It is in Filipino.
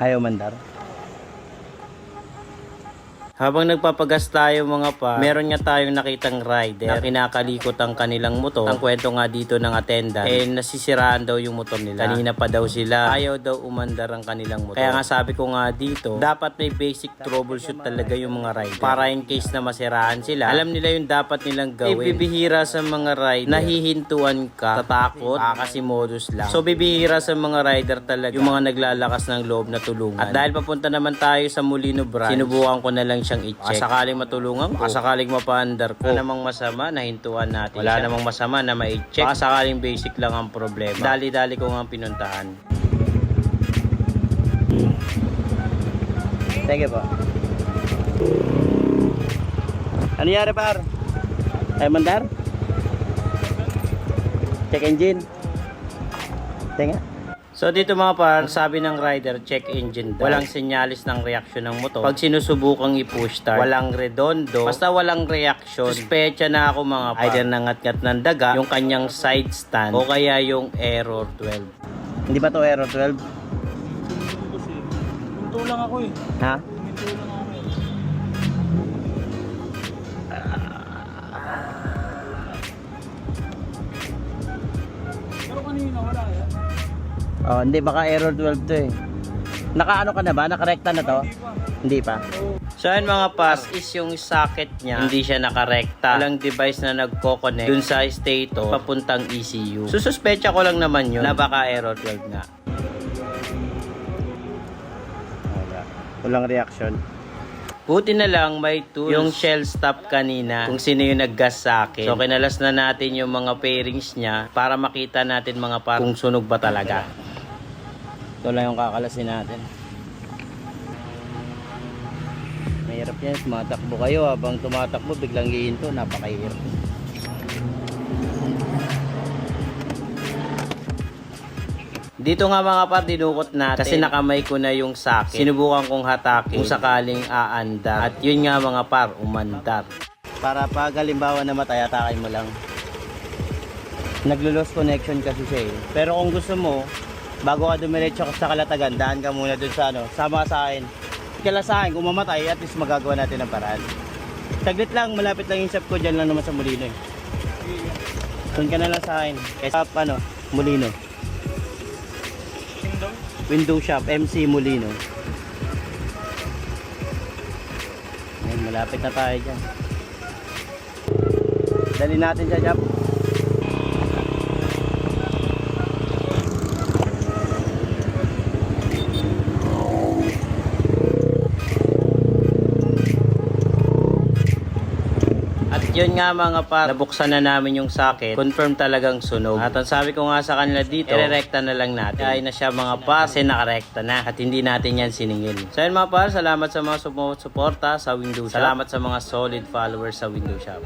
Ayaw mandar. Habang nagpapagas tayo mga pa, meron nga tayong nakitang rider na kinakalikot ang kanilang motor. Ang kwento nga dito ng attendant, nasisiraan daw yung motor nila. Kanina pa daw sila, ayaw daw umandar ang kanilang motor. Kaya nga sabi ko nga dito, dapat may basic troubleshoot talaga yung mga rider. Para in case na masiraan sila, alam nila yung dapat nilang gawin. Ibibihira sa mga rider, nahihintuan ka, tatakot, kasi modus lang. So bibihira sa mga rider talaga, yung mga naglalakas ng loob na tulungan. At dahil papunta naman tayo sa Molino branch, sinubukan ko na lang siyang i-check. Sakaling matulungan ko, sakaling mapaandar ko. Wala namang masama na hintuan natin. Wala namang masama na ma-check. Sakaling basic lang ang problema. Dali-dali ko nga pinuntahan. Sige po. Ano yari par? Ay mandar? Check engine. Tinga. So dito mga par, sabi ng rider, check engine daw. Walang senyalis ng reaksyon ng motor. Pag sinusubukang i-push start, walang redondo, basta walang reaksyon. Suspecha na ako mga par, either nangat-ngat ng daga, yung kanyang side stand, o kaya yung error 12. Hindi ba to error 12? Minto lang ako eh. Ha? Minto lang ako eh. Pero kanina wala yan. Oh, hindi, baka error 12 to eh. Nakaano ka na ba? Nakarekta na to? Hindi pa. So yun mga pas, is yung socket niya, hindi siya nakarekta. Walang device na nagko-connect dun sa stator papuntang ECU. Sususpecha ko lang naman yun na baka error 12 nga. Walang reaction. Buti na lang may tools yung shell stop kanina kung sino yung naggas sa akin. So kinalas na natin yung mga pairings niya para makita natin mga par kung sunog ba talaga. Ito lang yung kakalasin natin. Mahirap yan, tumatakbo kayo. Habang tumatakbo biglang hihinto, napakahirap. Dito nga mga par, dinukot natin kasi nakamay ko na yung socket. Sinubukan kong hatakin kung sakaling aandar. At yun nga mga par, umandar. Para pag halimbawa na matay, hatakin mo lang. Naglo-lost connection kasi siya eh. Pero kung gusto mo, bago ka dumiretso sa kalatagan, daan ka muna dun sa ano, sama sa akin. Kala sa akin, kung mamatay, at least magagawa natin ng paraan. Saglit lang, malapit lang yung shop ko, dyan lang naman sa Molino eh. Doon ka na lang sa akin. Kaya ano, Molino. Window shop, MC Molino. Ayun, malapit na tayo dyan. Dali natin siya, Jap. Yun nga mga par, nabuksan na namin yung socket. Confirm talagang sunog. At ang sabi ko nga sa kanila dito, irerekta na lang natin. Ay na siya mga par, kasi nakarekta na. At hindi natin yan siningil. So yun mga par, salamat sa mga suporta sa Window Shop. Salamat sa mga solid followers sa Window Shop.